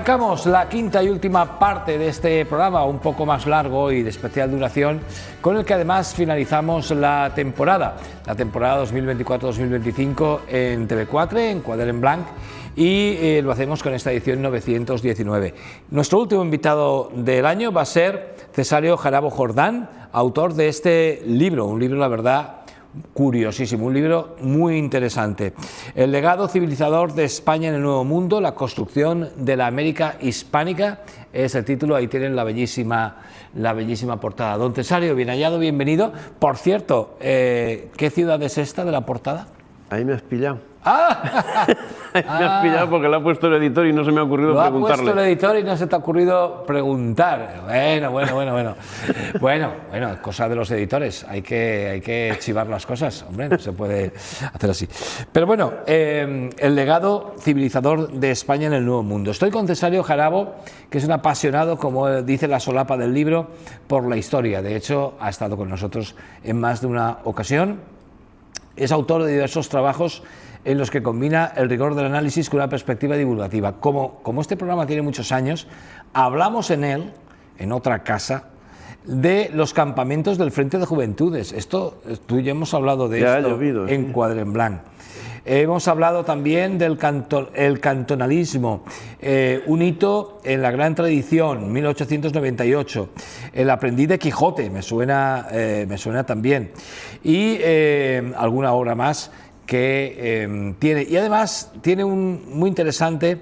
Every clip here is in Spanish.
Arrancamos la quinta y última parte de este programa, un poco más largo y de especial duración, con el que además finalizamos la temporada 2024-2025 en TV4, en Quadern en Blanc, y lo hacemos con esta edición 919. Nuestro último invitado del año va a ser Cesáreo Jarabo Jordán, autor de este libro, un libro, la verdad, curiosísimo, un libro muy interesante. El legado civilizador de España en el Nuevo Mundo, la construcción de la América hispánica, es el título. Ahí tienen la bellísima portada. Don Cesáreo, bien hallado, bienvenido. Por cierto, ¿qué ciudad es esta de la portada? Ahí me has pillado. ¡Ah! Me has pillado porque lo ha puesto el editor y no se me ha ocurrido preguntarle. Lo ha puesto el editor y no se te ha ocurrido preguntar. Bueno, cosa de los editores. Hay que chivar las cosas. Hombre, no se puede hacer así. Pero bueno, el legado civilizador de España en el Nuevo Mundo. Estoy con Cesáreo Jarabo, que es un apasionado, como dice la solapa del libro, por la historia. De hecho, ha estado con nosotros en más de una ocasión. Es autor de diversos trabajos en los que combina el rigor del análisis con una perspectiva divulgativa. Como este programa tiene muchos años, hablamos en él, en otra casa, de los campamentos del Frente de Juventudes. Esto, tú y yo hemos hablado de esto en Quadern en Blanc. Hemos hablado también del cantonalismo, un hito en la gran tradición, 1898, el aprendiz de Quijote, me suena también, y alguna obra más que tiene. Y además tiene un muy interesante,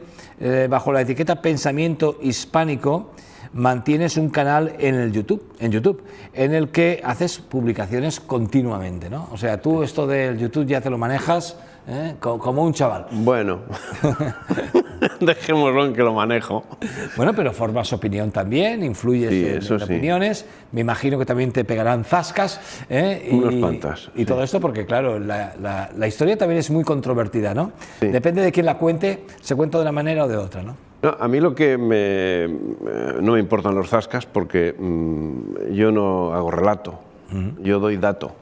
bajo la etiqueta Pensamiento Hispánico, mantienes un canal en YouTube, en el que haces publicaciones continuamente, ¿no? O sea, tú esto del YouTube ya te lo manejas como un chaval. Bueno, dejémoslo en que lo manejo. Bueno, pero formas opinión también, influyes en opiniones. Me imagino que también te pegarán zascas. Unas cuantas. Y todo esto porque, claro, la historia también es muy controvertida, ¿no? Sí. Depende de quién la cuente, se cuenta de una manera o de otra, ¿no? No, a mí lo que no me importan los zascas porque yo no hago relato, yo doy dato.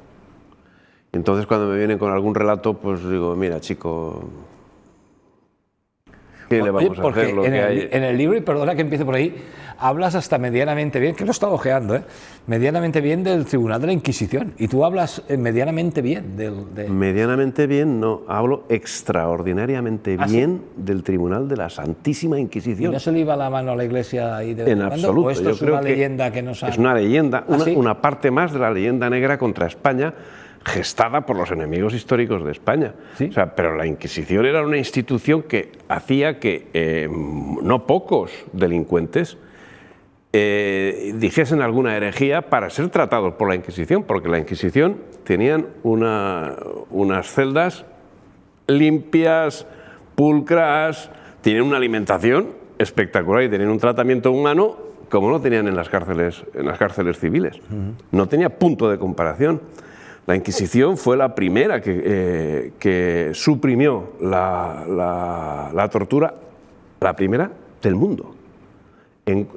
Entonces cuando me vienen con algún relato, pues digo, mira chico, ¿qué le vamos a hacer? Lo que hay... En el libro, y perdona que empiece por ahí, hablas hasta medianamente bien, que lo he estado ojeando, medianamente bien del Tribunal de la Inquisición, y tú hablas medianamente bien Medianamente bien, no, hablo extraordinariamente bien del Tribunal de la Santísima Inquisición. ¿Y no se le iba la mano a la Iglesia ahí de vez en en cuando? absoluto. ¿O esto es una leyenda que nos ha...? Es una leyenda, ¿Sí? una parte más de la leyenda negra contra España, gestada por los enemigos históricos de España. ¿Sí? O sea, pero la Inquisición era una institución que hacía que no pocos delincuentes dijesen alguna herejía para ser tratados por la Inquisición, porque la Inquisición tenían unas celdas limpias, pulcras, tienen una alimentación espectacular y tenían un tratamiento humano como no tenían en las cárceles civiles. No tenía punto de comparación. La Inquisición fue la primera que suprimió la tortura, la primera del mundo.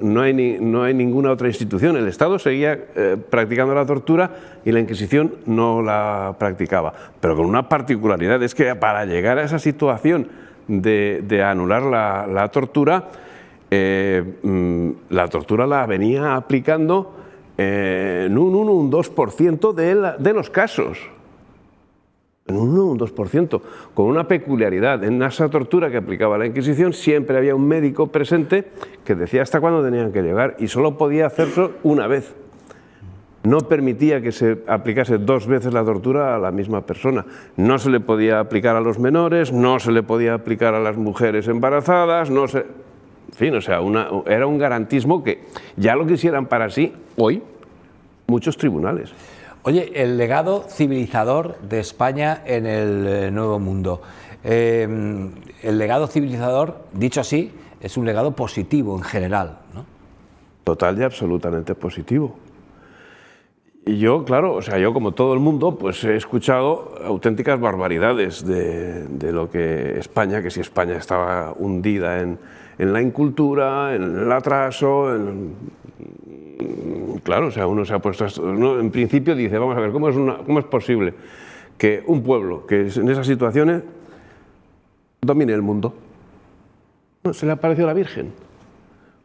No hay ninguna otra institución. El Estado seguía practicando la tortura y la Inquisición no la practicaba. Pero con una particularidad, es que para llegar a esa situación de anular la tortura la venía aplicando en un 1 o un 2% de los casos. En un 1 o un 2%, con una peculiaridad. En esa tortura que aplicaba la Inquisición siempre había un médico presente que decía hasta cuándo tenían que llegar y solo podía hacerlo una vez. No permitía que se aplicase 2 veces la tortura a la misma persona. No se le podía aplicar a los menores, no se le podía aplicar a las mujeres embarazadas, no se... En fin, o sea, era un garantismo que ya lo quisieran para sí hoy muchos tribunales. Oye, el legado civilizador de España en el Nuevo Mundo. El legado civilizador, dicho así, es un legado positivo en general, ¿no? Total y absolutamente positivo. Y yo, claro, o sea, yo como todo el mundo, pues he escuchado auténticas barbaridades de lo que España, que si España estaba hundida en la incultura, en el atraso, claro, o sea, uno se ha puesto, uno en principio dice, vamos a ver, ¿cómo es posible que un pueblo que en esas situaciones domine el mundo? No, se le apareció la Virgen.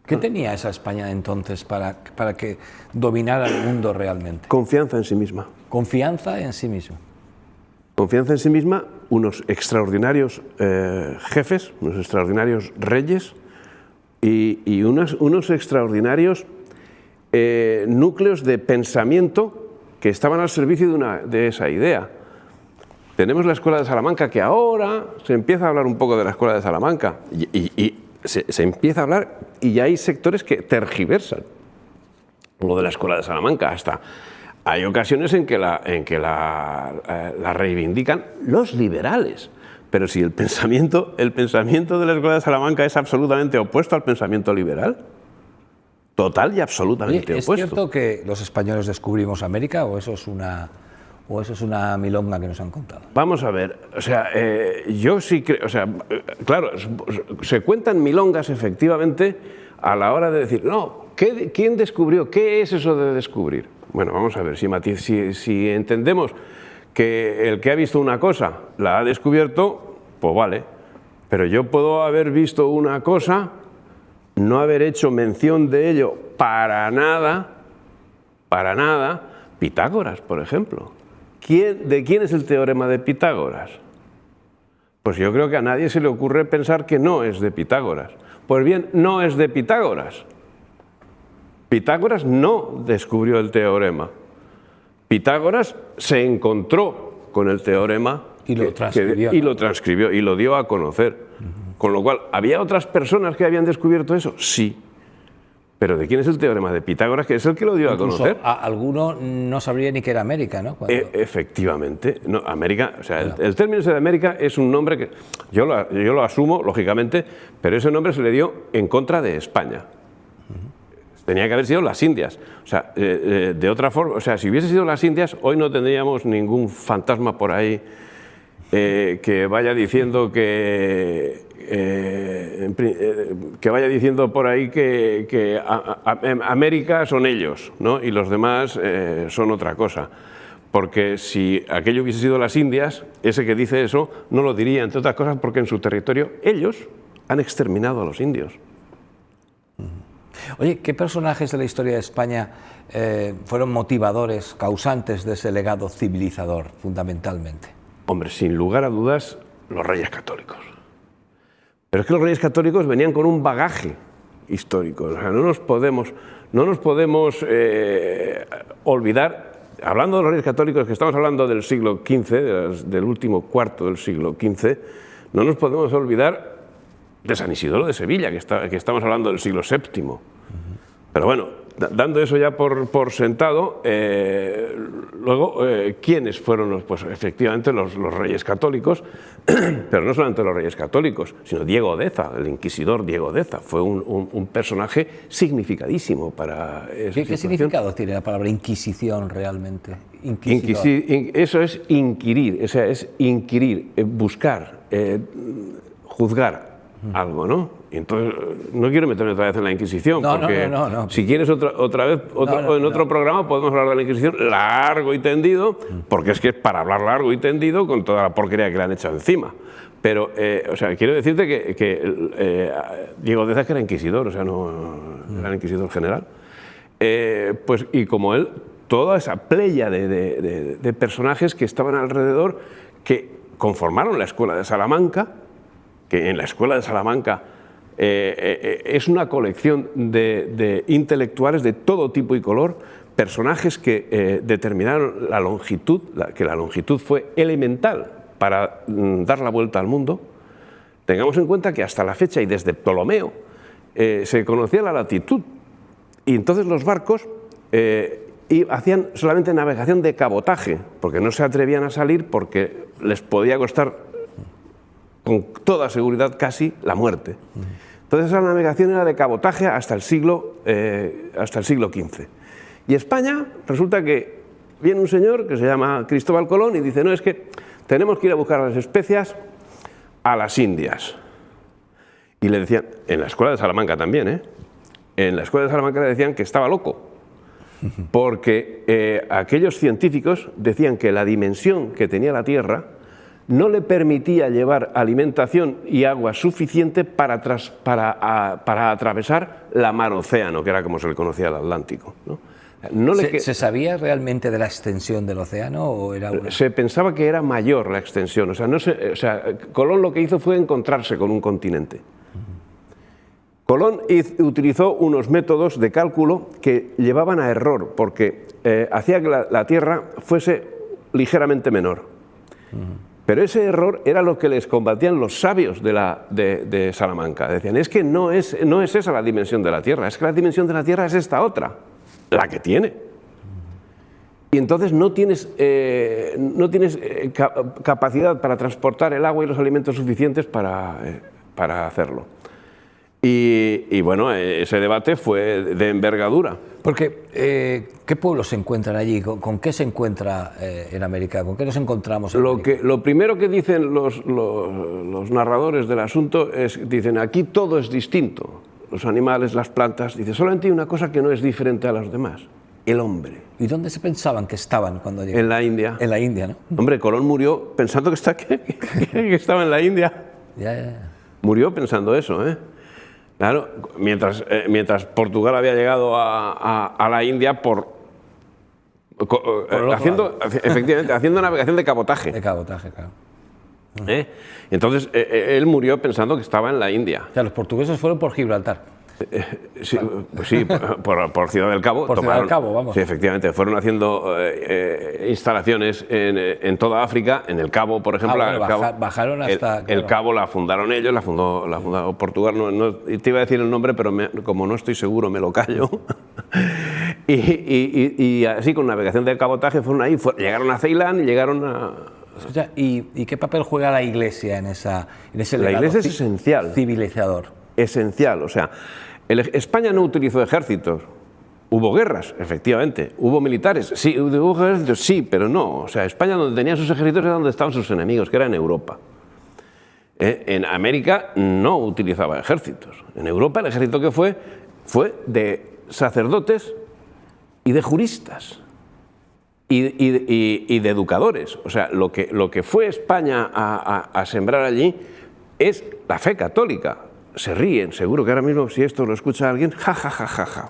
¿Qué tenía esa España entonces para que dominara el mundo realmente? Confianza en sí misma. Confianza en sí misma. Confianza en sí misma, unos extraordinarios jefes, unos extraordinarios reyes y unos extraordinarios núcleos de pensamiento que estaban al servicio de esa idea. Tenemos la Escuela de Salamanca, que ahora se empieza a hablar un poco de la Escuela de Salamanca y se empieza a hablar y ya hay sectores que tergiversan lo de la Escuela de Salamanca. Hasta hay ocasiones en que la reivindican los liberales. Pero si el pensamiento de la Escuela de Salamanca es absolutamente opuesto al pensamiento liberal, total y absolutamente ¿Es opuesto. cierto que los españoles descubrimos América o eso es una milonga que nos han contado? Vamos a ver, o sea, yo sí creo, o sea, claro, se cuentan milongas efectivamente a la hora de decir, no, ¿quién descubrió? ¿Qué es eso de descubrir? Bueno, vamos a ver, si entendemos que el que ha visto una cosa la ha descubierto, pues vale, pero yo puedo haber visto una cosa, no haber hecho mención de ello para nada, Pitágoras, por ejemplo. ¿De quién es el teorema de Pitágoras? Pues yo creo que a nadie se le ocurre pensar que no es de Pitágoras. Pues bien, no es de Pitágoras. Pitágoras no descubrió el teorema. Pitágoras se encontró con el teorema y lo transcribió y lo dio a conocer. Con lo cual, ¿había otras personas que habían descubierto eso? Sí. Pero ¿de quién es el teorema de Pitágoras, que es el que lo dio a conocer? Alguno no sabría ni que era América, ¿no? Efectivamente. No, América, o sea, el término de América es un nombre que yo lo asumo, lógicamente, pero ese nombre se le dio en contra de España. Tenía que haber sido las Indias. O sea, de otra forma, o sea, si hubiese sido las Indias, hoy no tendríamos ningún fantasma por ahí que vaya diciendo que vaya diciendo por ahí que América son ellos, ¿no? Y los demás son otra cosa. Porque si aquello hubiese sido las Indias, ese que dice eso no lo diría, entre otras cosas, porque en su territorio ellos han exterminado a los indios. Oye, ¿qué personajes de la historia de España fueron motivadores, causantes de ese legado civilizador, fundamentalmente? Hombre, sin lugar a dudas, los reyes católicos. Pero es que los reyes católicos venían con un bagaje histórico. O sea, no nos podemos olvidar, hablando de los reyes católicos, que estamos hablando del siglo XV, del último cuarto del siglo XV, no nos podemos olvidar de San Isidoro de Sevilla, que estamos hablando del siglo VII. Pero bueno, dando eso ya por sentado, luego, ¿quiénes fueron pues efectivamente los reyes católicos? Pero no solamente los reyes católicos, sino Diego Deza, el inquisidor Diego Deza, fue un personaje significadísimo para esa ¿Qué significado tiene la palabra Inquisición realmente? Eso es inquirir, o sea, es inquirir, buscar, juzgar algo, ¿no? Y entonces, no quiero meterme otra vez en la Inquisición, porque si quieres otra vez en otro programa podemos hablar de la Inquisición largo y tendido, porque es que es para hablar largo y tendido con toda la porquería que le han echado encima. Pero, o sea, quiero decirte que Diego Deza, que era inquisidor, o sea, no era inquisidor general, pues, y como él, toda esa playa de personajes que estaban alrededor, que conformaron la Escuela de Salamanca, que en la Escuela de Salamanca es una colección de intelectuales de todo tipo y color, personajes que determinaron la longitud, que la longitud fue elemental para dar la vuelta al mundo. Tengamos en cuenta que hasta la fecha y desde Ptolomeo se conocía la latitud, y entonces los barcos hacían solamente navegación de cabotaje, porque no se atrevían a salir porque les podía costar con toda seguridad casi la muerte. Entonces esa navegación era de cabotaje hasta el siglo XV. Y España, resulta que viene un señor que se llama Cristóbal Colón y dice, no, es que tenemos que ir a buscar las especias a las Indias. Y le decían, en la Escuela de Salamanca también, en la Escuela de Salamanca le decían que estaba loco, porque aquellos científicos decían que la dimensión que tenía la Tierra no le permitía llevar alimentación y agua suficiente para atravesar la mar océano, que era como se le conocía el Atlántico, ¿no? ¿Se sabía realmente de la extensión del océano o era una... Se pensaba que era mayor la extensión, Colón lo que hizo fue encontrarse con un continente. Colón utilizó unos métodos de cálculo que llevaban a error, porque hacía que la Tierra fuese ligeramente menor. Pero ese error era lo que les combatían los sabios de Salamanca. Decían, es que no es esa la dimensión de la Tierra, es que la dimensión de la Tierra es esta otra, la que tiene. Y entonces no tienes capacidad para transportar el agua y los alimentos suficientes para hacerlo. Y bueno, ese debate fue de envergadura. Porque, ¿qué pueblos se encuentran allí? ¿Con qué se encuentra en América? ¿Con qué nos encontramos en América? Lo primero que dicen los narradores del asunto dicen, aquí todo es distinto. Los animales, las plantas, dice, solamente hay una cosa que no es diferente a los demás, el hombre. ¿Y dónde se pensaban que estaban cuando llegaron? En la India. En la India, ¿no? Hombre, Colón murió pensando que estaba en la India. Ya. Murió pensando eso, ¿eh? Claro, mientras Portugal había llegado a la India haciendo navegación de cabotaje. De cabotaje, claro. Entonces, él murió pensando que estaba en la India. O sea, los portugueses fueron por Gibraltar. Sí, pues sí, por Ciudad del Cabo. Por Ciudad del Cabo, vamos. Sí, efectivamente, fueron haciendo instalaciones en toda África, en el Cabo, por ejemplo. Bajaron hasta... El Cabo la fundaron ellos, la fundó Portugal. No, te iba a decir el nombre, pero como no estoy seguro, me lo callo. y así, con navegación de cabotaje, fueron ahí, llegaron a Ceilán y llegaron a... Escucha, ¿y qué papel juega la Iglesia en ese legado? La Iglesia es esencial. Civilizador. Esencial, o sea, España no utilizó ejércitos. Hubo guerras, efectivamente. Hubo militares, sí, hubo ejércitos, sí, pero no. O sea, España donde tenía sus ejércitos era donde estaban sus enemigos, que era en Europa. En América no utilizaba ejércitos. En Europa el ejército que fue de sacerdotes y de juristas. Y de educadores. O sea, lo que fue España a sembrar allí es la fe católica. Se ríen, seguro que ahora mismo si esto lo escucha alguien, ja.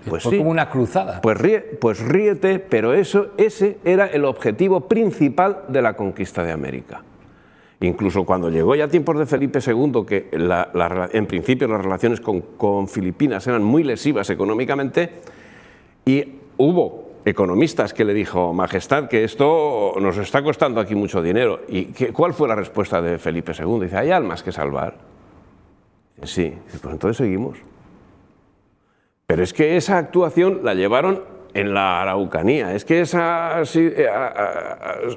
Pues fue sí. Como una cruzada. Pues ríete, pero ese era el objetivo principal de la conquista de América. Incluso cuando llegó ya tiempos de Felipe II, que en principio las relaciones con Filipinas eran muy lesivas económicamente, y hubo economistas que le dijo, Majestad, que esto nos está costando aquí mucho dinero. ¿Y cuál fue la respuesta de Felipe II? Dice, hay almas que salvar. Sí, pues entonces seguimos. Pero es que esa actuación la llevaron en la Araucanía, es que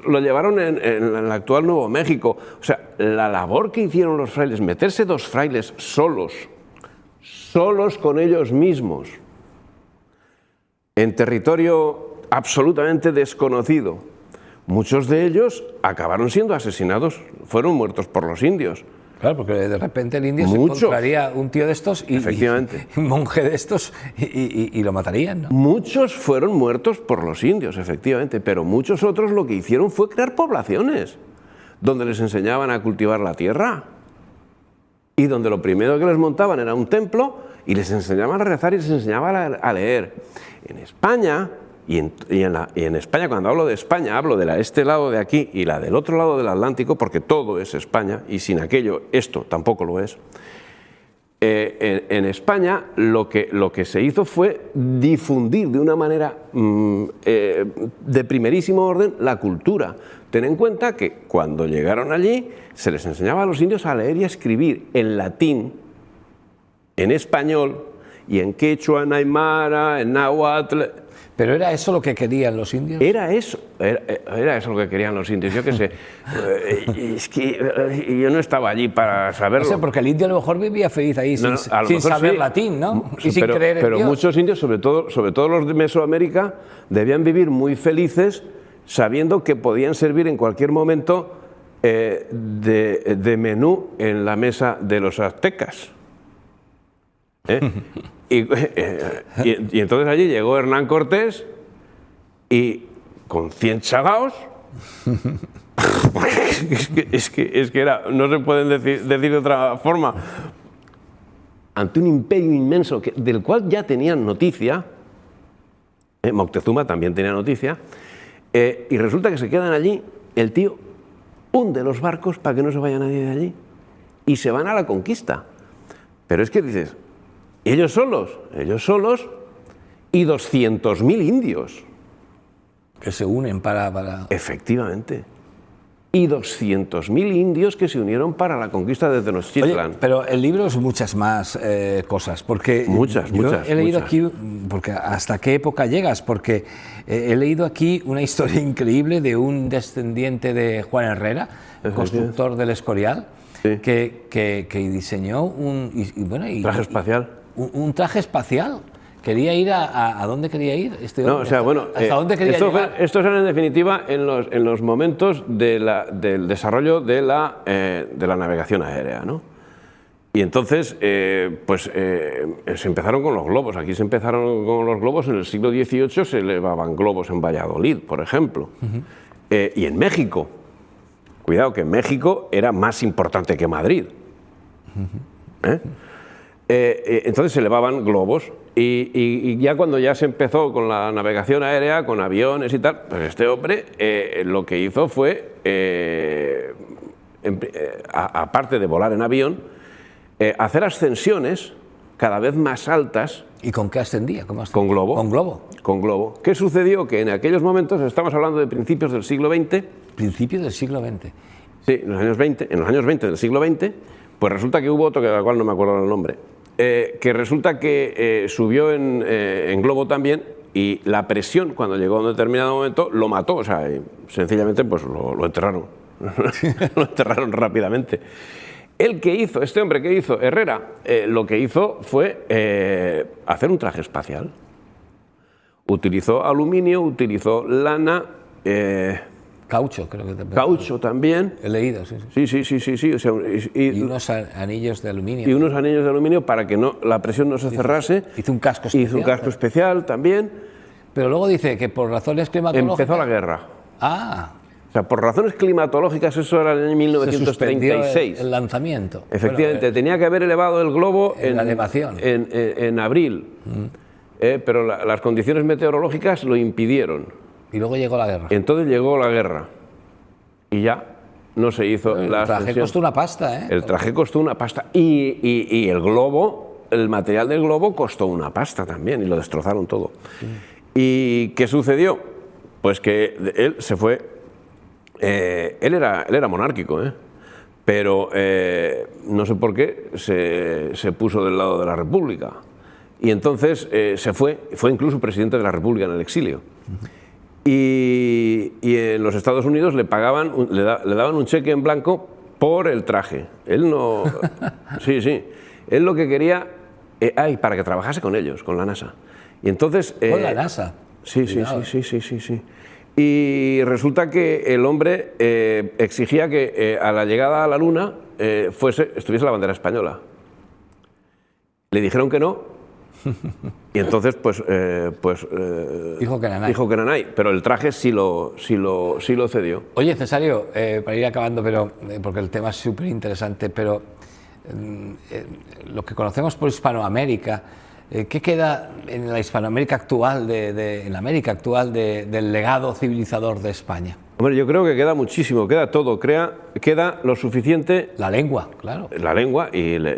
lo llevaron en el actual Nuevo México. O sea, la labor que hicieron los frailes, meterse dos frailes solos con ellos mismos, en territorio absolutamente desconocido. Muchos de ellos acabaron siendo asesinados, fueron muertos por los indios. Claro, porque de repente el indio se encontraría un tío de estos y un monje de estos y lo matarían, ¿no? Muchos fueron muertos por los indios, efectivamente, pero muchos otros lo que hicieron fue crear poblaciones donde les enseñaban a cultivar la tierra y donde lo primero que les montaban era un templo y les enseñaban a rezar y les enseñaban a leer. En España... Y en España, cuando hablo de España, hablo de este lado de aquí y la del otro lado del Atlántico, porque todo es España, y sin aquello esto tampoco lo es. En España lo que se hizo fue difundir de una manera de primerísimo orden la cultura. Ten en cuenta que cuando llegaron allí se les enseñaba a los indios a leer y a escribir en latín, en español y en quechua, en aymara, en náhuatl. ¿Pero era eso lo que querían los indios? Era eso lo que querían los indios, yo qué sé. Es que yo no estaba allí para saberlo. No sé, porque el indio a lo mejor vivía feliz ahí sin saber latín, ¿no? Y sin creer en Dios. Pero muchos indios, sobre todo los de Mesoamérica, debían vivir muy felices sabiendo que podían servir en cualquier momento de menú en la mesa de los aztecas. Y entonces allí llegó Hernán Cortés y con 100 chagaos Es que era, no se pueden decir de otra forma. Ante un imperio inmenso del cual ya tenían noticia, Moctezuma también tenía noticia, y resulta que se quedan allí, el tío hunde los barcos para que no se vaya nadie de allí y se van a la conquista. Pero es que dices, ellos solos y 200.000 indios. Que se unen para... Efectivamente. Y 200.000 indios que se unieron para la conquista de Tenochtitlan. Oye, pero el libro es muchas más cosas, porque muchas. He leído aquí, porque ¿hasta qué época llegas? Porque he leído aquí una historia increíble de un descendiente de Juan Herrera, constructor del Escorial, sí, que diseñó un traje espacial. Un traje espacial. ¿Quería ir a dónde quería ir este hombre? No, o sea, bueno, ¿hasta dónde quería llegar? Estos eran en definitiva en los momentos del desarrollo de la navegación aérea, ¿no? Y entonces, se empezaron con los globos. Aquí se empezaron con los globos. En el siglo XVIII se elevaban globos en Valladolid, por ejemplo. Y en México. Cuidado, que en México era más importante que Madrid. Entonces se elevaban globos. Y ya cuando ya se empezó con la navegación aérea, con aviones y tal, pues este hombre lo que hizo fue, aparte de volar en avión, hacer ascensiones cada vez más altas. ¿Y con qué ascendía? Con globo. ¿Con globo? Con globo. ¿Qué sucedió? Que en aquellos momentos, estamos hablando de principios del siglo XX. ¿Principios del siglo XX? Sí, en los años 20 del siglo XX, pues resulta que hubo otro, del cual no me acuerdo el nombre, que resulta que subió en globo también, y la presión, cuando llegó a un determinado momento, lo mató. O sea, sencillamente pues lo enterraron. Lo enterraron rápidamente. Este hombre que hizo, Herrera, lo que hizo fue hacer un traje espacial. Utilizó aluminio, utilizó lana, caucho, creo que también. Caucho también. He leído, sí. Sí. O sea, y unos anillos de aluminio. Y unos anillos de aluminio para que la presión no se cerrase. Hizo un casco especial. Hizo un casco especial también. Pero luego dice que por razones climatológicas... Empezó la guerra. Ah. O sea, por razones climatológicos, eso era en el año 1936. El lanzamiento. Efectivamente, tenía que haber elevado el globo en abril. Pero las condiciones meteorológicas lo impidieron. Y luego llegó la guerra. Entonces llegó la guerra y ya no se hizo la ascensión. El traje costó una pasta, ¿eh? El traje costó una pasta y el globo, el material del globo costó una pasta también y lo destrozaron todo. Sí. ¿Y qué sucedió? Pues que él se fue, él era monárquico, pero no sé por qué se puso del lado de la República y entonces fue incluso presidente de la República en el exilio. Y en los Estados Unidos le daban un cheque en blanco por el traje. Él no... Sí. Él lo que quería... para que trabajase con ellos, con la NASA. Y entonces... ¿Con la NASA? Sí. Y resulta que el hombre exigía que a la llegada a la Luna estuviese la bandera española. Le dijeron que no. Y entonces, dijo que nanay, pero el traje sí lo cedió. Oye, Cesario, para ir acabando, pero porque el tema es súper interesante, pero lo que conocemos por Hispanoamérica, ¿qué queda en la Hispanoamérica actual, en la América actual, del legado civilizador de España? Hombre, yo creo que queda muchísimo, queda todo, queda lo suficiente... La lengua, claro. La lengua y la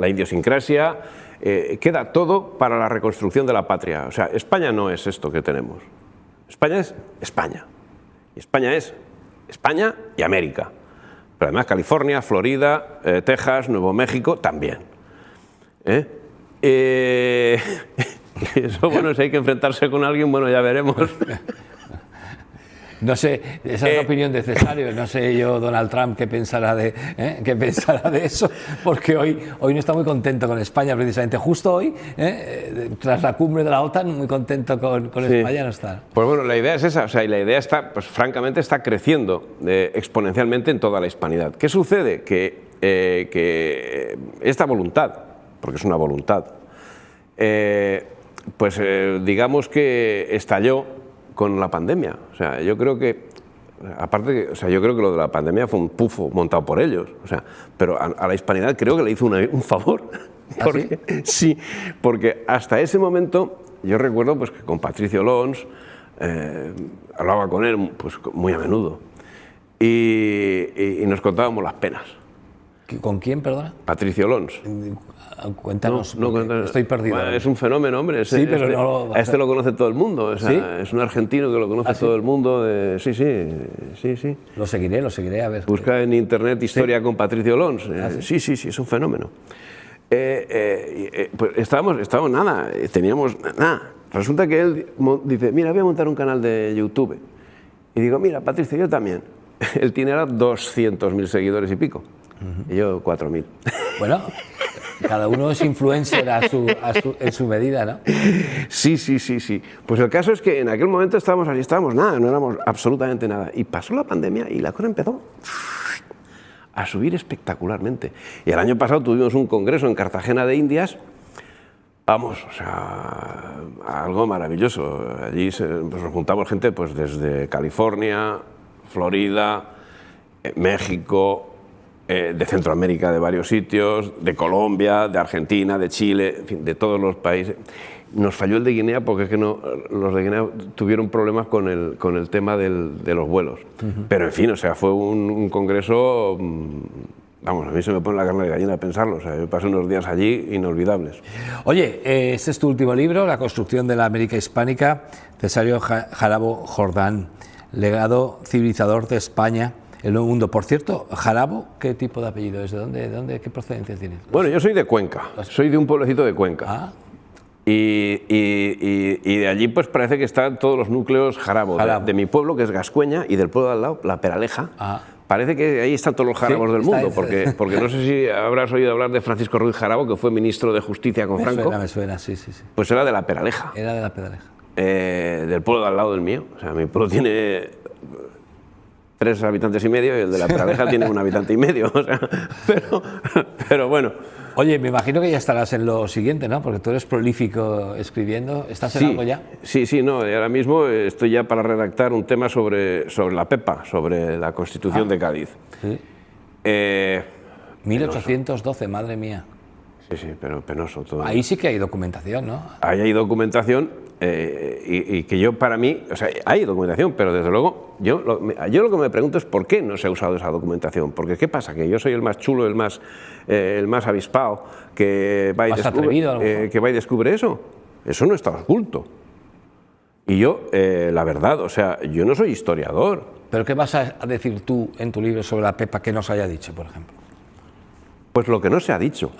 idiosincrasia, queda todo para la reconstrucción de la patria. O sea, España no es esto que tenemos. España es España. Y España es España y América. Pero además California, Florida, Texas, Nuevo México también. Eso, bueno, si hay que enfrentarse con alguien, bueno, ya veremos. No sé, esa es la opinión de Cesario, no sé yo, Donald Trump, qué pensará de eso, porque hoy no está muy contento con España, precisamente. Justo hoy, tras la cumbre de la OTAN, muy contento con España no está. Pues bueno, la idea es esa, o sea, y la idea está, pues francamente, está creciendo exponencialmente en toda la hispanidad. ¿Qué sucede? Que esta voluntad, porque es una voluntad, digamos que estalló con la pandemia. O sea, yo creo que, aparte, o sea, yo creo que lo de la pandemia fue un pufo montado por ellos. O sea, pero a la hispanidad creo que le hizo un favor. ¿Ah, Porque, sí, porque hasta ese momento yo recuerdo pues, que con Patricio Lons hablaba con él pues, muy a menudo y nos contábamos las penas. ¿Con quién, perdona? Patricio Lons. Cuéntanos, No, estoy perdido. Bueno, es un fenómeno, hombre. Sí, pero no... A este lo conoce todo el mundo. O sea, ¿Sí? Es un argentino que lo conoce todo el mundo. Sí. Lo seguiré, a ver. Busca en internet historia ¿Sí? con Patricio Lons. ¿Sí? Sí, es un fenómeno. Pues estábamos nada, teníamos nada. Resulta que él dice, mira, voy a montar un canal de YouTube. Y digo, mira, Patricio, yo también. Él tiene ahora 200.000 seguidores y pico. Y yo 4.000. Bueno, cada uno es influencer en su medida, ¿no? Sí. Pues el caso es que en aquel momento estábamos nada, no éramos absolutamente nada. Y pasó la pandemia y la cosa empezó a subir espectacularmente. Y el año pasado tuvimos un congreso en Cartagena de Indias. Vamos, o sea, algo maravilloso. Allí nos juntamos gente pues, desde California, Florida, México, de Centroamérica, de varios sitios, de Colombia, de Argentina, de Chile, en fin, de todos los países. Nos falló el de Guinea porque es que los de Guinea tuvieron problemas con el tema de los vuelos. Pero en fin, o sea, fue un congreso, vamos, a mí se me pone la carne de gallina pensarlo, o sea, yo pasé unos días allí inolvidables. Oye, este es tu último libro, La construcción de la América hispánica, Cesáreo Jarabo Jordán, legado civilizador de España, el Nuevo Mundo. Por cierto, Jarabo, ¿qué tipo de apellido es? ¿De dónde qué procedencia tiene? Bueno, yo soy de Cuenca, soy de un pueblecito de Cuenca. Ah. Y de allí pues parece que están todos los núcleos Jarabo. De mi pueblo, que es Gascueña, y del pueblo de al lado, La Peraleja. Parece que ahí están todos los Jarabos del mundo, porque no sé si habrás oído hablar de Francisco Ruiz Jarabo, que fue ministro de Justicia con Franco. Me suena, sí. Pues era de La Peraleja. Era de La Peraleja. Del pueblo de al lado del mío. O sea, mi pueblo tiene 3 habitantes y medio y el de La Peraleja tiene 1 habitante y medio. O sea, pero bueno. Oye, me imagino que ya estarás en lo siguiente, ¿no? Porque tú eres prolífico escribiendo. ¿Estás en algo ya? Sí, no. Ahora mismo estoy ya para redactar un tema sobre la Pepa, sobre la Constitución de Cádiz. Sí. 1812, madre mía. Sí, pero penoso todo. Ahí sí que hay documentación, ¿no? Ahí hay documentación y que yo para mí, o sea, hay documentación, pero desde luego yo lo que me pregunto es por qué no se ha usado esa documentación. Porque ¿qué pasa? Que yo soy el más chulo, el más avispado, que va y descubre eso. Eso no está oculto. Y yo, la verdad, o sea, yo no soy historiador. ¿Pero qué vas a decir tú en tu libro sobre la Pepa que no se haya dicho, por ejemplo? Pues lo que no se ha dicho.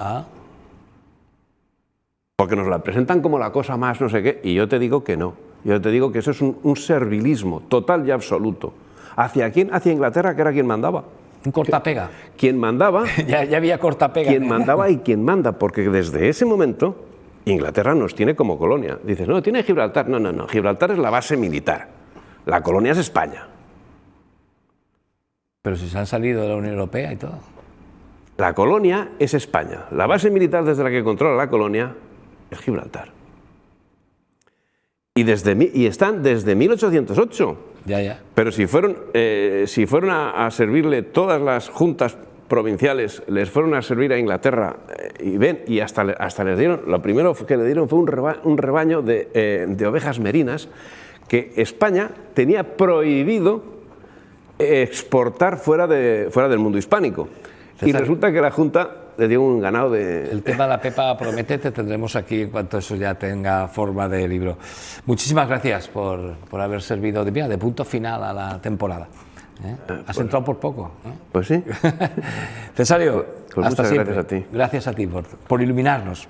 Porque nos la presentan como la cosa más no sé qué, y yo te digo que no. Yo te digo que eso es un servilismo total y absoluto. ¿Hacia quién? Hacia Inglaterra, que era quien mandaba. Un cortapega. Quien mandaba... ya había cortapega. Quien mandaba y quien manda, porque desde ese momento Inglaterra nos tiene como colonia. Dices, no, tiene Gibraltar. No, Gibraltar es la base militar. La colonia es España. Pero si se han salido de la Unión Europea y todo. La colonia es España. La base militar desde la que controla la colonia es Gibraltar. Y están desde 1808. Ya. Pero si fueron a servirle todas las juntas provinciales, les fueron a servir a Inglaterra y hasta les dieron, lo primero que le dieron fue un rebaño de ovejas merinas que España tenía prohibido exportar fuera del mundo hispánico. Y resulta que la Junta le dio un ganado de... El tema de la Pepa promete, te tendremos aquí en cuanto eso ya tenga forma de libro. Muchísimas gracias por haber servido de punto final a la temporada. Has entrado por poco. Pues sí. Cesáreo, pues hasta siempre. Gracias a ti. Gracias a ti por iluminarnos.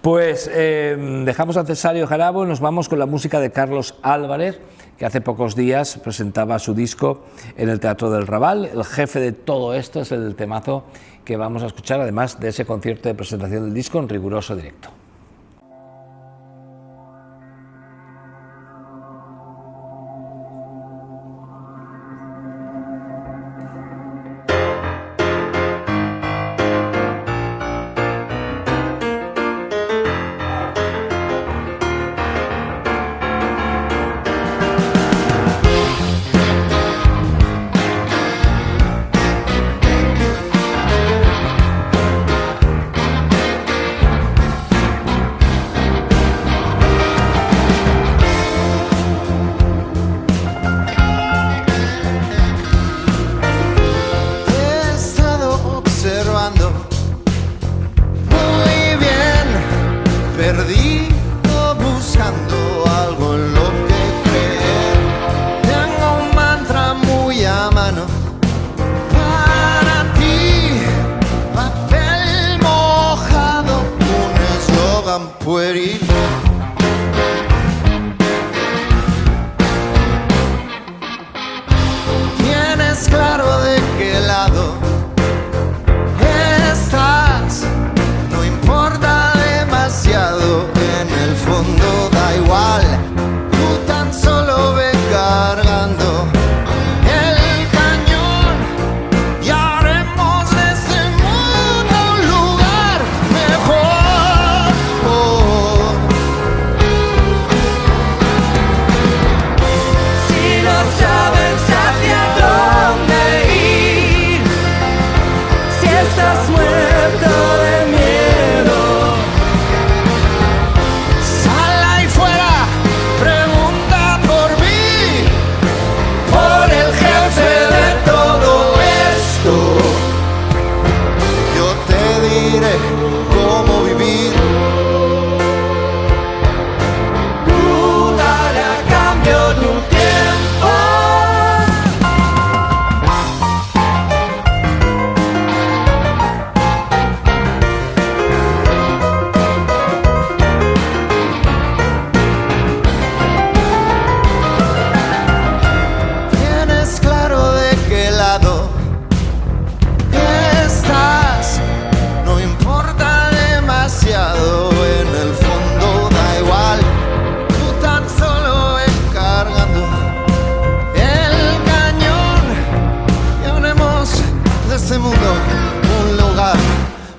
Pues dejamos a Cesáreo Jarabo, nos vamos con la música de Carlos Álvarez, que hace pocos días presentaba su disco en el Teatro del Raval. El jefe de todo esto es el temazo que vamos a escuchar, además de ese concierto de presentación del disco en riguroso directo.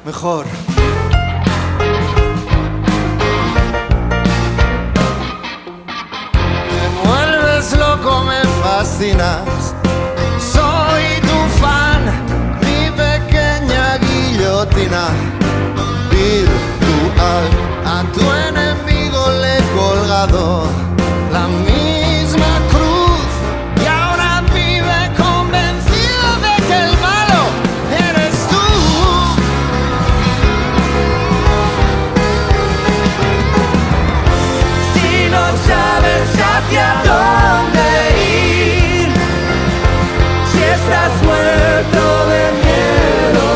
mejor. Me vuelves loco, me fascinas. Soy tu fan, mi pequeña guillotina virtual. A tu enemigo le he colgado la misma cruz y ahora vive convencido de que el malo eres tú. Si no sabes hacia dónde ir, si estás muerto de miedo,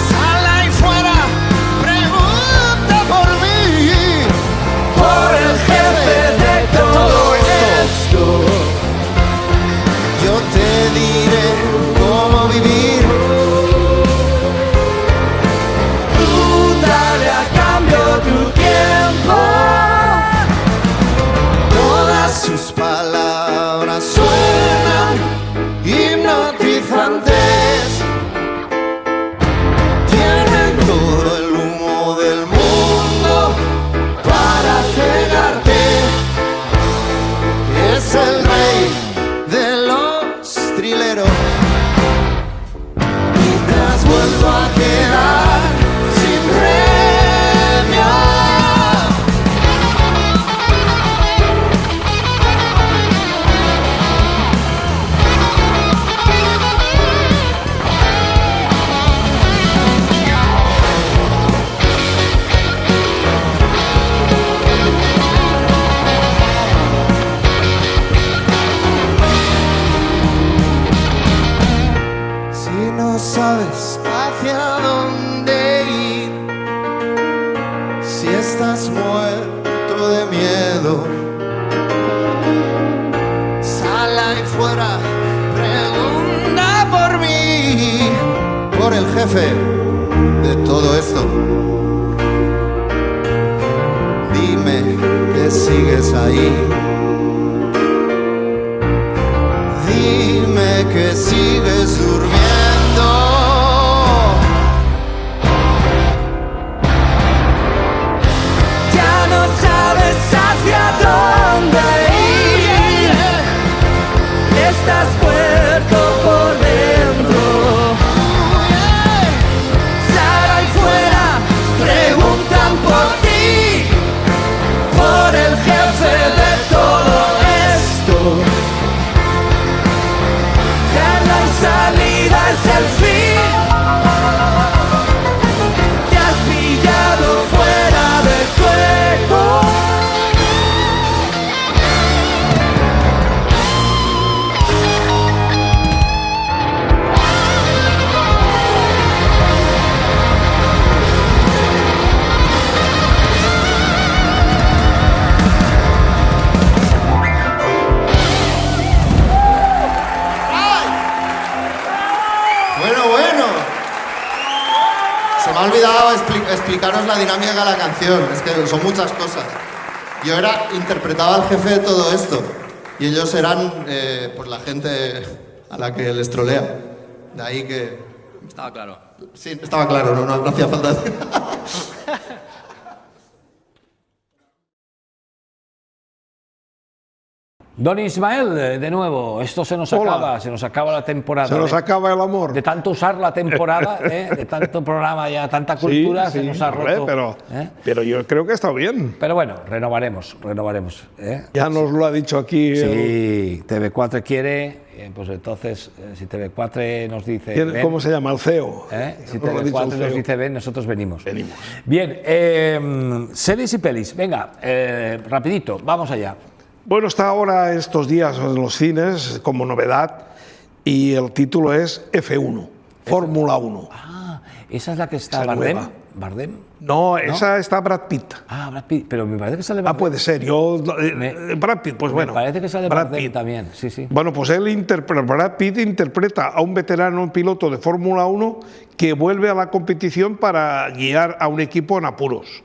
sal ahí fuera, pregunta por mí, por el jefe de todo esto. Yo te diré cómo vivir. Tú dale a cambio tu tiempo. Todas sus palabras suenan hipnotizantes. Tienen todo el humo del mundo para cegarte. Es el rey de los trileros. Mientras vuelvo a quedar sin premio. Si no sabes hacia dónde ir, si estás muerto de miedo, sal ahí fuera, pregunta por mí, por el jefe de todo esto. Dime que sigues ahí. Dime que sigues durmiendo. Ya no sabes hacia dónde ir. Estás muerto por dentro. Sal ahí fuera, preguntan por ti, por el jefe de todo esto. La salida es el fin. Te has pillado fuera de juego. Bueno. Se me ha olvidado explicaros la dinámica de la canción. Es que son muchas cosas. Yo interpretaba al jefe de todo esto. Y ellos eran pues la gente a la que les trolea. De ahí que... Estaba claro. Sí, estaba claro, no hacía falta. Don Ismael, de nuevo, esto se nos acaba la temporada. Se nos acaba el amor. De tanto usar la temporada, de tanto programa ya, tanta cultura, se nos ha roto. Pero yo creo que está bien. Pero bueno, renovaremos. Ya nos lo ha dicho aquí. Si TV4 quiere, pues entonces, si TV4 nos dice... ven, ¿cómo se llama? El CEO. Si TV4 nos dice ven, nosotros venimos. Bien, series y pelis. Venga, rapidito, vamos allá. Bueno, está ahora estos días en los cines como novedad y el título es F1, Fórmula 1. Ah, esa es la que está nueva. ¿Bardem? No, esa está Brad Pitt. Ah, Brad Pitt, pero me parece que sale Bardem. Puede ser, Brad Pitt, pues bueno. Me parece que sale Brad Bardem Pitt también, sí. Bueno, pues Brad Pitt interpreta a un veterano piloto de Fórmula 1 que vuelve a la competición para guiar a un equipo en apuros.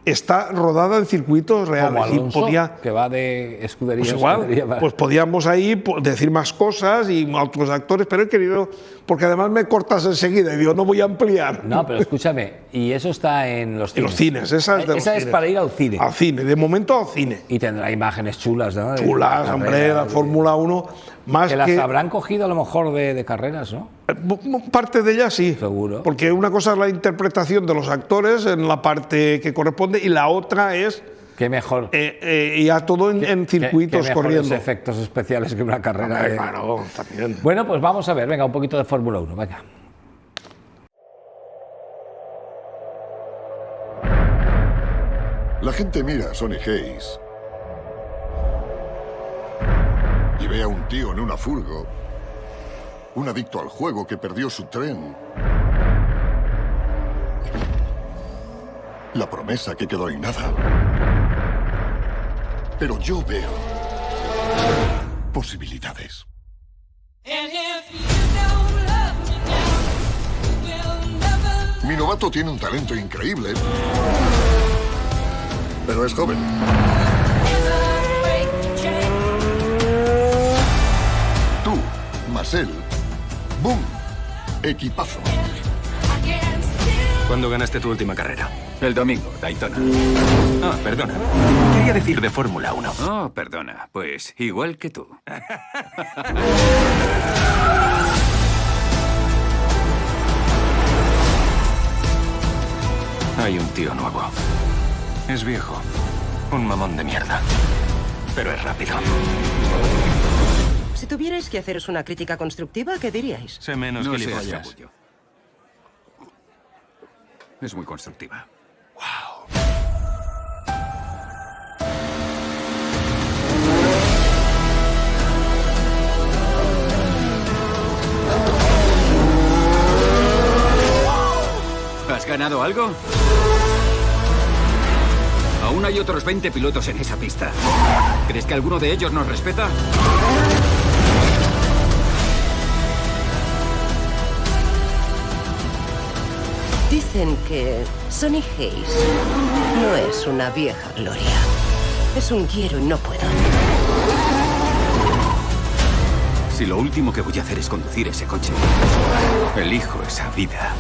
está rodada en circuitos reales. Como Alonso, y podía, que va de escudería pues a igual, escudería. pues podíamos ahí decir más cosas y otros actores, pero he querido, porque además me cortas enseguida y digo, no voy a ampliar. No, pero escúchame, y eso está en los En cines. los cines, esa es de los Esa es cines. para ir al cine. Al cine, de momento al cine. Y tendrá imágenes chulas, ¿no? De Chulas, hombre, carreras, la Fórmula 1, más que las que... habrán cogido a lo mejor de carreras, ¿no? Parte de ellas sí. Seguro. Porque una cosa es la interpretación de los actores en la parte que corresponde y la otra es Qué mejor. ya todo en circuitos qué corriendo. mejores efectos especiales que una carrera. Hombre, claro, también. Bueno, pues vamos a ver, venga, un poquito de Fórmula 1, venga. La gente mira a Sonny Hayes y ve a un tío en una furgo, un adicto al juego que perdió su tren, la promesa que quedó en nada. Pero yo veo posibilidades. Mi novato tiene un talento increíble, pero es joven. Tú, Marcel, ¡boom! Equipazo. ¿Cuándo ganaste tu última carrera? El domingo, Daytona. Ah, perdona. Quería decir de Fórmula 1. Oh, perdona. Pues igual que tú. Hay un tío nuevo. Es viejo. Un mamón de mierda. Pero es rápido. Si tuvierais que haceros una crítica constructiva, ¿qué diríais? Sé menos No que seas gilipollas. capullo. Es muy constructiva. ¿Has ganado algo? Aún hay otros 20 pilotos en esa pista. ¿Crees que alguno de ellos nos respeta? Dicen que Sonny Hayes no es una vieja gloria. Es un quiero y no puedo. Si lo último que voy a hacer es conducir ese coche, elijo esa vida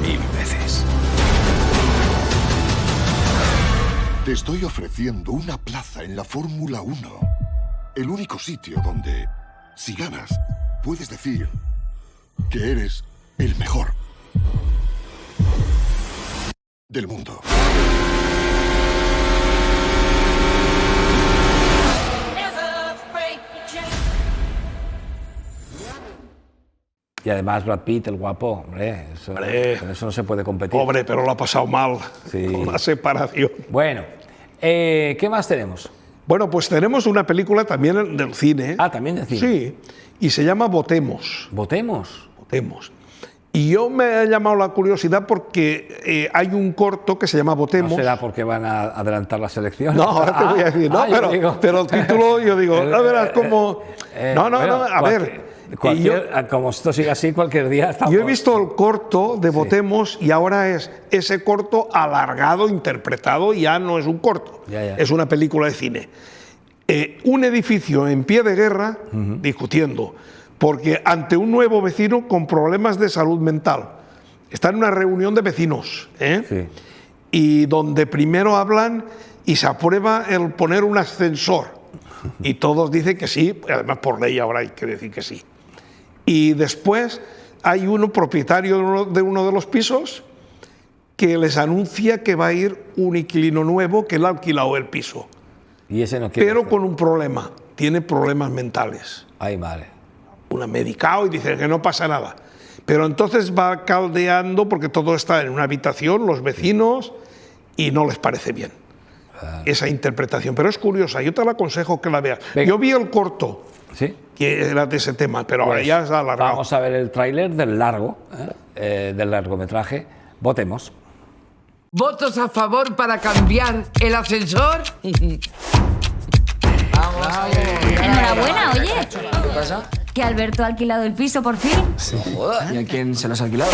1000 veces. Te estoy ofreciendo una plaza en la Fórmula 1. El único sitio donde, si ganas, puedes decir que eres el mejor del mundo. Y además Brad Pitt, el guapo, hombre, con eso no se puede competir. Pobre, pero lo ha pasado mal Sí. con la separación. Bueno, ¿qué más tenemos? Bueno, pues tenemos una película también del cine. Ah, también de cine. Sí, y se llama Votemos. ¿Votemos? Votemos. Y yo me ha llamado la curiosidad porque hay un corto que se llama Votemos. ¿No será porque van a adelantar las elecciones? No, ahora te voy a decir, no, yo digo. pero el título yo digo, no verás cómo... No, a ver. Como esto sigue así, cualquier día estamos... Yo he visto el corto de Votemos y ahora es ese corto alargado, interpretado, ya no es un corto, Ya. es una película de cine. Un edificio en pie de guerra, discutiendo, porque ante un nuevo vecino con problemas de salud mental. Está en una reunión de vecinos, Sí. y donde primero hablan y se aprueba el poner un ascensor. Y todos dicen que sí, además por ley ahora hay que decir que sí. Y después hay uno propietario de uno de los pisos que les anuncia que va a ir un inquilino nuevo que le ha alquilado el piso. Y ese no quiere Pero hacer. con un problema, tiene problemas mentales. Ay, madre. Una medicado y dice que no pasa nada. Pero entonces va caldeando porque todo está en una habitación, los vecinos, y no les parece bien esa interpretación. Pero es curiosa, yo te la aconsejo que la veas. Venga. Yo vi el corto, ¿Sí? que era de ese tema, pero ahora Pues ya se ha alargado. vamos a ver el tráiler del del largometraje. Votemos. ¿Votos a favor para cambiar el ascensor? Enhorabuena, oye. ¿Qué pasa? Que Alberto ha alquilado el piso por fin. ¿Y a quién se lo has alquilado?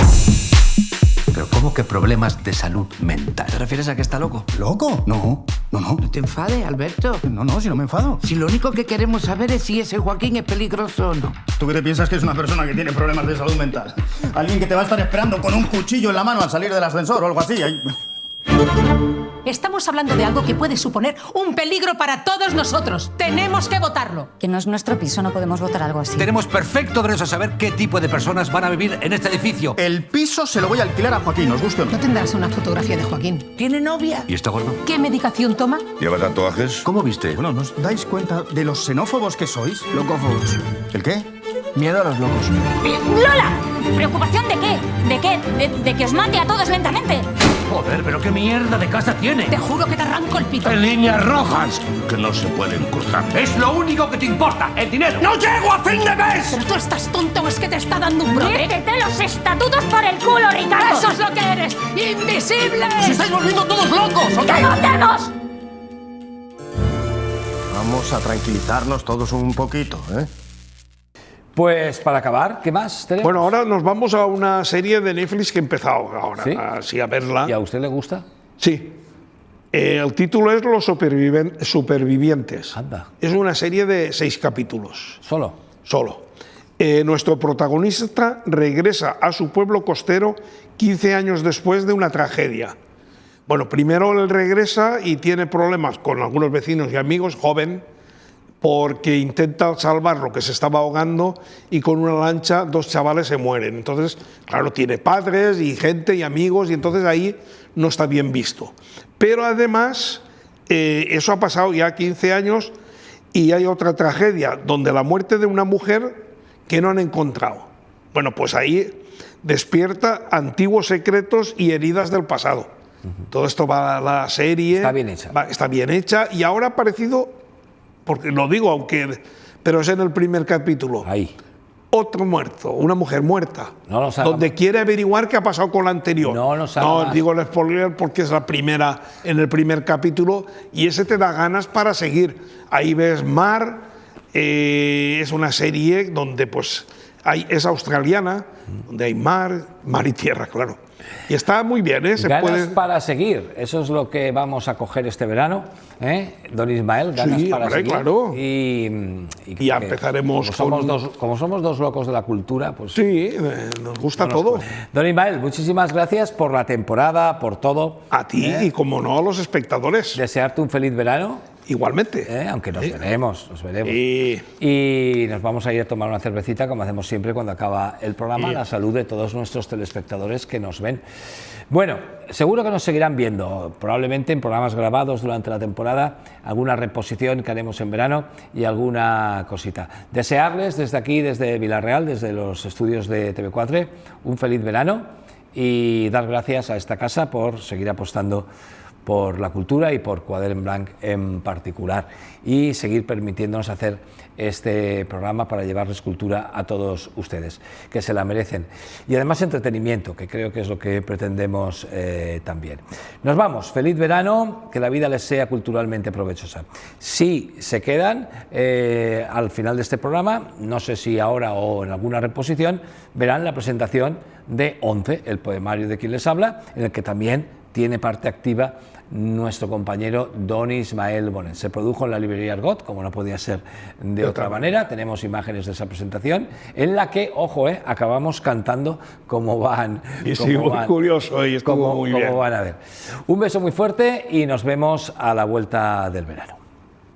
Pero ¿cómo que problemas de salud mental? ¿Te refieres a que está loco? ¿Loco? No. No te enfades, Alberto. No, si no me enfado. Si lo único que queremos saber es si ese Joaquín es peligroso o no. ¿Tú qué te piensas que es una persona que tiene problemas de salud mental? Alguien que te va a estar esperando con un cuchillo en la mano al salir del ascensor o algo así. Estamos hablando de algo que puede suponer un peligro para todos nosotros. Tenemos que votarlo. Que no es nuestro piso, no podemos votar algo así. Tenemos perfecto derecho a saber qué tipo de personas van a vivir en este edificio. El piso se lo voy a alquilar a Joaquín, ¿os gusta o no? No tendrás una fotografía de Joaquín. ¿Tiene novia? ¿Y está gordo? ¿Qué medicación toma? ¿Lleva tatuajes? ¿Cómo viste? Bueno, ¿no os dais cuenta de los xenófobos que sois? Locófobos. ¿El qué? Miedo a los locos. ¡Lola! ¿Preocupación de qué? ¿De qué? ¿De que os mate a todos lentamente? Joder, pero qué mierda de casa tiene. Te juro que te arranco el pito. En líneas rojas. Que no se pueden cruzar. Es lo único que te importa, el dinero. ¡No llego a fin de mes! ¿Pero tú estás tonto o es que te está dando un brote? ¡Métete los estatutos por el culo, Ricardo! ¡Eso es lo que eres! ¡Invisible! ¡Se estáis volviendo todos locos! ¡Que votemos! Vamos a tranquilizarnos todos un poquito, ¿eh? Pues para acabar, ¿qué más tenemos? Bueno, ahora nos vamos a una serie de Netflix que he empezado ahora ¿Sí? así a verla. ¿Y a usted le gusta? Sí. El título es Los Supervivientes. Anda. Es una serie de 6 capítulos. ¿Solo? Solo. Nuestro protagonista regresa a su pueblo costero 15 años después de una tragedia. Bueno, primero él regresa y tiene problemas con algunos vecinos y amigos, joven, porque intenta salvar lo que se estaba ahogando y con una lancha 2 chavales se mueren. Entonces, claro, tiene padres y gente y amigos y entonces ahí no está bien visto. Pero además, eso ha pasado ya 15 años y hay otra tragedia donde la muerte de una mujer que no han encontrado. Bueno, pues ahí despierta antiguos secretos y heridas del pasado. Todo esto va a la serie. Está bien hecha. Está bien hecha y ahora ha parecido, porque lo digo, pero es en el primer capítulo. Ahí. Otro muerto, una mujer muerta, No lo sabe. donde quiere averiguar qué ha pasado con la anterior. No lo sabe No, más. digo el spoiler porque es la primera, en el primer capítulo, y ese te da ganas para seguir. Ahí ves mar, es una serie donde pues es australiana, donde hay mar y tierra, claro. Y está muy bien, ¿eh? Ganas para seguir, eso es lo que vamos a coger este verano, ¿eh? Don Ismael, ganas Sí, para hombre, seguir. claro. Y ya que empezaremos como somos dos locos de la cultura, pues sí, nos gusta todo. Don Ismael, muchísimas gracias por la temporada, por todo. A ti y, como no, a los espectadores. Desearte un feliz verano. Igualmente. Aunque nos veremos. Sí. Y nos vamos a ir a tomar una cervecita, como hacemos siempre cuando acaba el programa, a la salud de todos nuestros telespectadores que nos ven. Bueno, seguro que nos seguirán viendo, probablemente en programas grabados durante la temporada, alguna reposición que haremos en verano y alguna cosita. Desearles desde aquí, desde Villarreal, desde los estudios de TV4, un feliz verano y dar gracias a esta casa por seguir apostando por la cultura y por Quadern Blanc en particular, y seguir permitiéndonos hacer este programa para llevarles cultura a todos ustedes, que se la merecen, y además entretenimiento, que creo que es lo que pretendemos también. Nos vamos, feliz verano, que la vida les sea culturalmente provechosa. Si se quedan al final de este programa, no sé si ahora o en alguna reposición, verán la presentación de 11, el poemario de quien les habla, en el que también tiene parte activa nuestro compañero Don Ismael Bonet. Se produjo en la librería Argot, como no podía ser de otra manera. Tenemos imágenes de esa presentación, en la que, ojo, acabamos cantando cómo van. Y sí, muy curioso y estuvo muy bien. Cómo van a ver. Un beso muy fuerte y nos vemos a la vuelta del verano.